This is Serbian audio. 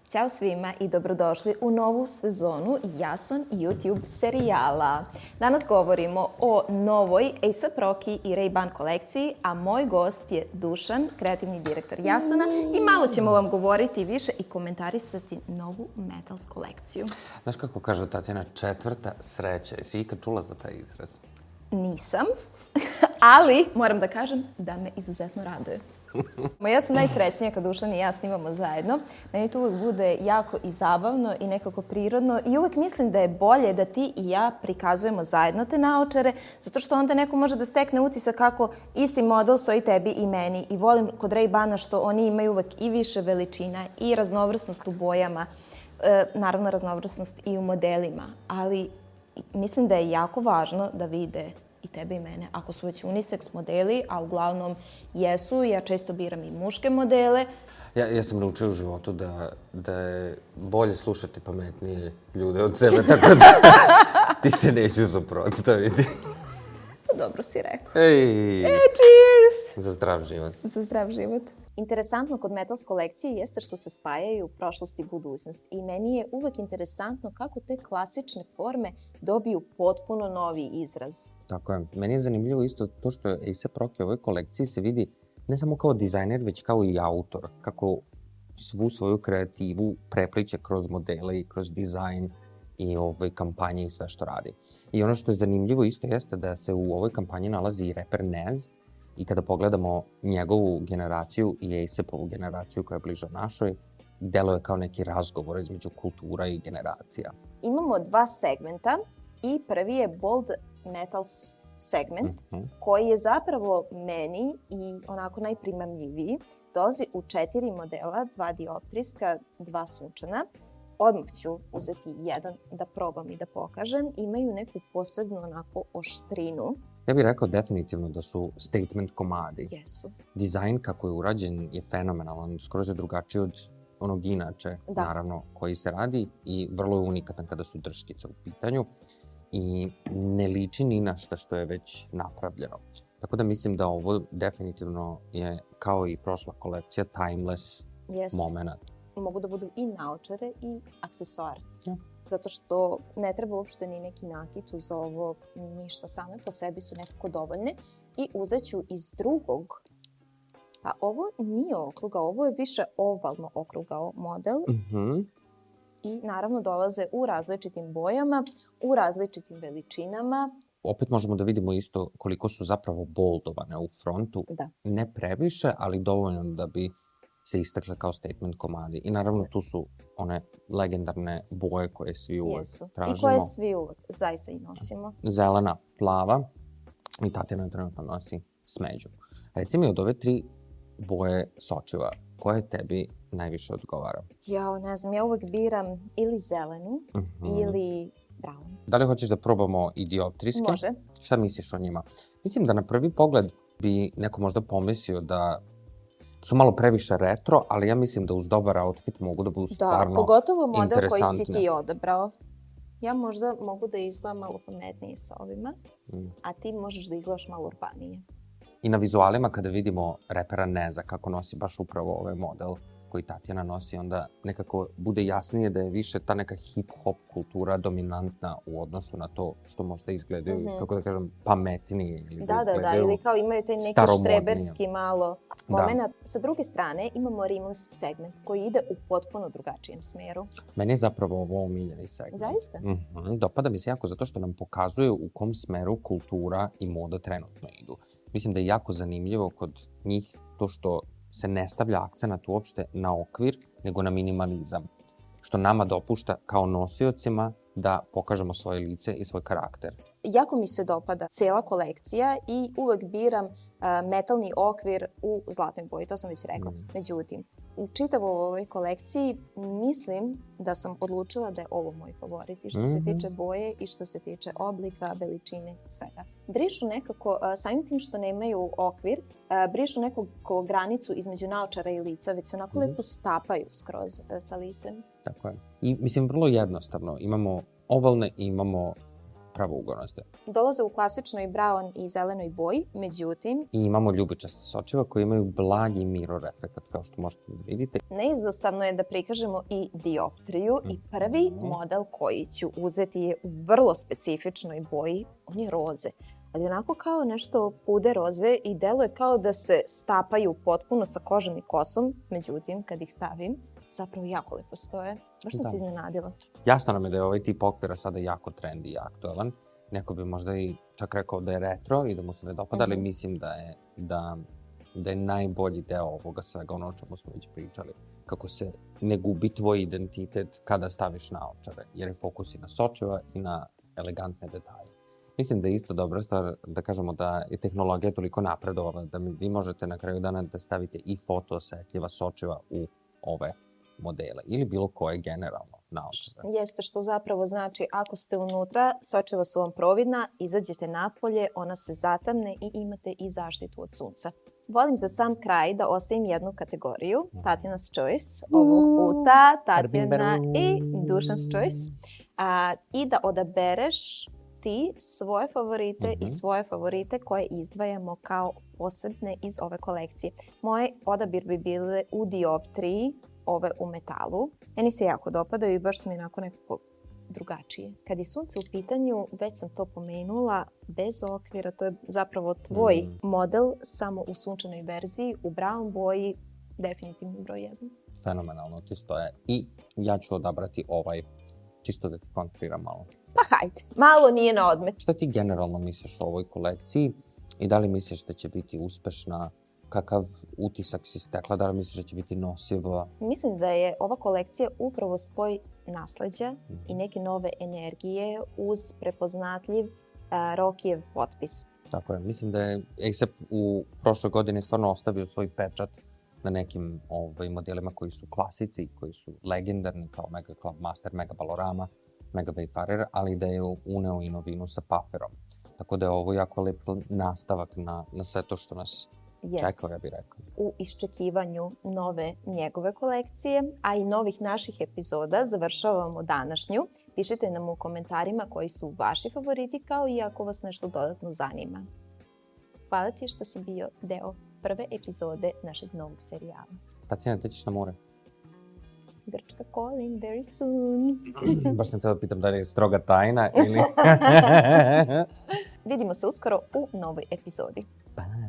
Ćao svima i dobrodošli u novu sezonu Jason YouTube serijala. Danas govorimo o novoj A$AP Rocky i Ray-Ban kolekciji, a moj gost je Dušan, kreativni direktor Jasona i malo ćemo vam govoriti više i komentarisati novu Metals kolekciju. Znaš kako kaže Tatjana, četvrta sreća. Jesi ikad čula za taj izraz? Nisam, ali moram da kažem da me izuzetno raduje. Ja sam najsrećnija kad Dušan i ja snimamo zajedno. Meni to uvijek bude jako i zabavno i nekako prirodno i uvijek mislim da je bolje da ti i ja prikazujemo zajedno te naočare, zato što onda neko može da stekne utisak kako isti model stoji tebi i meni. I volim kod Ray-Bana što oni imaju uvijek i više veličina i raznovrsnost u bojama, naravno raznovrsnost i u modelima, ali mislim da je jako važno da vide i tebe i mene. Ako su već unisex modeli, a uglavnom jesu, ja često biram i muške modele. Ja sam naučio u životu da je bolje slušati pametnije ljude od sebe, tako da ti se neću suprotstaviti. Dobro si rekao. Cheers! Za zdrav život. Za zdrav život. Interesantno kod Metals kolekcije jeste što se spajaju prošlost i budućnost. I meni je uvek interesantno kako te klasične forme dobiju potpuno novi izraz. Tako je. Meni je zanimljivo isto to što je A$AP Rocky u ovoj kolekciji se vidi ne samo kao dizajner, već kao i autor. Kako svu svoju kreativu prepliče kroz modele i kroz dizajn i kampanje i sve što radi. I ono što je zanimljivo isto jeste da se u ovoj kampanji nalazi i reper Nez. I kada pogledamo njegovu generaciju i A$AP-ovu generaciju koja je bliža našoj, deluje kao neki razgovor između kultura i generacija. Imamo dva segmenta i prvi je Bold Metals segment, koji je zapravo meni i onako najprimamljiviji. Dolazi u 4 modela, 2 dioptrijska, 2 sunčana. Odmah ću uzeti jedan da probam i da pokažem. Imaju neku posebnu onako oštrinu. Ja bih rekao definitivno da su statement komadi. Jesu. Dizajn kako je urađen je fenomenalan, skroz je drugačiji od onog inače, naravno, koji se radi i vrlo je unikatan kada su drškice u pitanju i ne liči ni na što je već napravljeno. Tako da mislim da ovo definitivno je, kao i prošla kolekcija, timeless moment. Mogu da budu i naočare i aksesoar. Zato što ne treba uopšte ni neki nakit uz ovo, ništa, same po sebi su nekako dovoljne. I uzet ću iz drugog, pa ovo nije okrugao, ovo je više ovalno okrugao model. I naravno dolaze u različitim bojama, u različitim veličinama. Opet možemo da vidimo isto koliko su zapravo boldovane u frontu. Ne previše, ali dovoljno da bi se istakle kao statement komadi. I naravno tu su one legendarne boje koje svi uvek tražimo. I koje svi uvek zaista i nosimo. Zelena, plava i Tatjana trenutno nosi smeđu. Reci mi od ove 3 boje sočiva, koje tebi najviše odgovara? Ne znam, ja uvek biram ili zelenu ili brown. Da li hoćeš da probamo i dioptrijske? Može. Šta misliš o njima? Mislim da na prvi pogled bi neko možda pomislio da su malo previše retro, ali ja mislim da uz dobar outfit mogu da budu stvarno interesantne. Da, pogotovo model koji si ti odabrao. Ja možda mogu da izgledam malo pametnije sa ovima, a ti možeš da izgledaš malo urbanije. I na vizualima kada vidimo repera Neza kako nosi baš upravo ovaj model koji Tatjana nosi, onda nekako bude jasnije da je više ta neka hip-hop kultura dominantna u odnosu na to što možda izgledaju, kako da kažem, pametnije ili da izgledaju ili kao imaju taj neki štreberski malo moment. Sa druge strane imamo rimless segment koji ide u potpuno drugačijem smeru. Meni je zapravo ovo omiljeni segment. Zaista? Dopada mi se jako zato što nam pokazuje u kom smeru kultura i moda trenutno idu. Mislim da je jako zanimljivo kod njih to što se ne stavlja akcenat uopšte na okvir, nego na minimalizam, što nama dopušta kao nosiocima da pokažemo svoje lice i svoj karakter. Jako mi se dopada cela kolekcija i uvek biram metalni okvir u zlatnoj boji, to sam već rekla. Međutim, u čitavoj ovoj kolekciji mislim da sam odlučila da je ovo moj favorit i što se tiče boje i što se tiče oblika, veličine, svega. Brišu nekako, samim tim što nemaju okvir, brišu nekako granicu između naočara i lica, već se onako lepo stapaju skroz sa licem. Tako je. I mislim, vrlo jednostavno. Imamo ovalne i imamo zapravo ugodnosti. Dolaze u klasičnoj brown i zelenoj boji, međutim, I imamo ljubičaste sočiva koji imaju blagi mirror efekt, kao što možete da vidite. neizostavno je da prikažemo i dioptriju i prvi model koji ću uzeti je u vrlo specifičnoj boji, on je roze. Ali onako kao nešto pude roze i deluje kao da se stapaju potpuno sa kožom i kosom, međutim, kad ih stavim, zapravo jako lepo stoje. Baš sam se iznenadila. Jasno nam je da je ovaj tip okvira sada jako trendy i aktualan. Neko bi možda i čak rekao da je retro i da mu se ne dopada, ali mislim da je najbolji deo ovoga svega, ono o čemu smo već pričali. Kako se ne gubi tvoj identitet kada staviš naočare, jer je fokus i na sočiva i na elegantne detalje. Mislim da je isto dobra stvar da kažemo da je tehnologija toliko napredovala da vi možete na kraju dana da stavite i fotoosetljiva sočiva u ove modele ili bilo koje generalno naočare. Jeste, što zapravo znači ako ste unutra, sočiva su vam providna, izađete napolje, ona se zatamne i imate i zaštitu od sunca. Volim za sam kraj da ostavim jednu kategoriju, Tatjana's Choice, ovog puta Tatjana i Dušan's Choice, i da odabereš ti svoje favorite i svoje favorite koje izdvajamo kao posebne iz ove kolekcije. Moj odabir bi bile u dioptriji, ove u metalu. Meni se jako dopadaju i baš su mi onako nekako drugačije. Kad je sunce u pitanju, već sam to pomenula, bez okvira, to je zapravo tvoj model, samo u sunčanoj verziji, u brown boji, definitivno broj 1. Fenomenalno ti stoje. I ja ću odabrati ovaj, čisto da ti kontriram malo. Pa hajde, malo nije na odmet. Šta ti generalno misliš o ovoj kolekciji i da li misliš da će biti uspešna? Kakav utisak si stekla? Da li misliš da će biti nosiva? Mislim da je ova kolekcija upravo spoj nasleđa i neke nove energije uz prepoznatljiv Rokijev potpis. Tako je. Mislim da je A$AP u prošloj godini stvarno ostavio svoj pečat na nekim modelima koji su klasici, koji su legendarni kao Mega Club Master, Mega Ballorama, Mega Wayfarer, ali da je uneo i novinu sa pufferom. Tako da je ovo jako lep nastavak na sve to što nas čekao, ja bih rekao. U iščekivanju nove njegove kolekcije, a i novih naših epizoda, završavamo današnju. Pišite nam u komentarima koji su vaši favoriti, kao i ako vas nešto dodatno zanima. Hvala ti što si bio deo prve epizode našeg novog serijala. Tatjana, ti ćeš na more? Grčka calling very soon. Baš sam htjela da pitam da li je stroga tajna ili... Vidimo se uskoro u novoj epizodi. Bye.